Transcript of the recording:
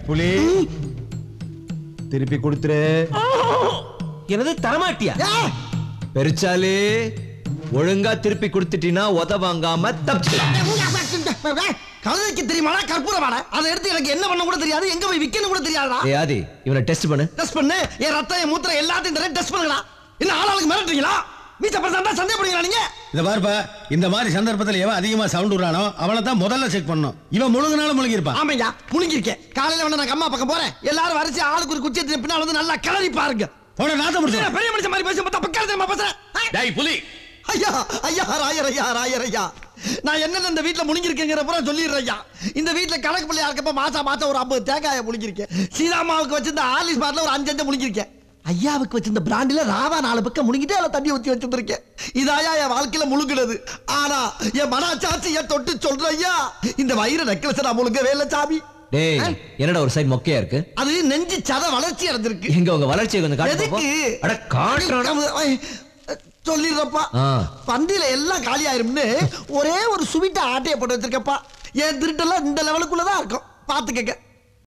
புலி திருப்பி கொடுத்துரு. எனது தரமாட்டியா? பெருச்சாலி ஒழுங்கா திருப்பி கொடுத்துட்டீனா உத வாங்காம தப்பிச்சுக்கலாம். கழுதைக்கு தெரியுமா கற்பூரமான அதை எடுத்து எனக்கு என்ன பண்ண கூட தெரியாது, எங்க போய் விக்கணும் கூட தெரியாதா? ஆதி இவனை டெஸ்ட் பண்ணு. டெஸ்ட் பண்ணு. என் ரத்தம் என் மூத்திரம் எல்லாத்தையும் டெஸ்ட் பண்ணுங்களா? என்ன ஆளாளுக்கு மிரட்டுறீங்களா? சந்தேகப்படுறீங்களா நீங்க? இத பாருப்பா, இந்த மாதிரி சந்தர்ப்பத்தில் எவன் அதிகமா சவுண்ட் விடுறானோ அவனை தான் முதல்ல செக் பண்ணணும். இவன் முழுங்கினாலும் முழுங்கி இருப்பான். ஆமையா முழுங்கிருக்கேன். காலையில வந்து நான் அம்மா பக்கம் போறேன், எல்லாரும் வரிசை ஆளுக்கு ஒரு குச்சி எடுத்து பின்னால் வந்து நல்லா கிளறி பாருங்க. போன நாத்த முடிச்சு பெரிய மனுஷன் மாதிரி பேச பார்த்தா பக்கம் தெரியுமா பேசுறேன்? டேய் புலி, ஐயா ஐயா ராயர் ஐயா, நான் என்னென்ன இந்த வீட்டுல முழுங்கிருக்கேங்கிற பூரா சொல்லிடுறேன் ஐயா. இந்த வீட்டுல கணக்கு பிள்ளையா இருக்கப்ப மாசம் ஒரு 50 தேங்காயை முழுங்கிருக்கேன். சீதாமாவுக்கு வச்சிருந்த ஆலிஸ் பாட்டில் ஒரு 5 முழுங்கிருக்கேன். ஐயாவுக்கு வச்சிருந்த பிராண்டில ராவா 4 பக்கம் முழுங்கிட்டு அதில் தண்ணி ஊற்றி வச்சிருக்கேன். இதாயா என் வாழ்க்கையில முழுங்குனது. ஆனா என் மனச்சாட்சி என் தொட்டு சொல்ற ஐயா, இந்த வயிறு நெக்லஸ் நான் முழுங்கவே இல்லை சாமி. டேய் என்னடா ஒரு சைடு மொக்கையா இருக்கு? அது நெஞ்சு சத வளர்ச்சி அடைஞ்சிருக்கு. எங்க உங்க வளர்ச்சியை கொஞ்சம் காட்டுப்பா. அட காட்டுறா. சொல்லிடுறப்பா, பந்தியில எல்லாம் காலி ஆயிரும்னு ஒரே ஒரு சுவீட்டா ஆட்டைய போட்டு வச்சிருக்கப்பா. என் திருட்டெல்லாம் இந்த லெவலுக்குள்ளதான் இருக்கும், பாத்துக்கங்க.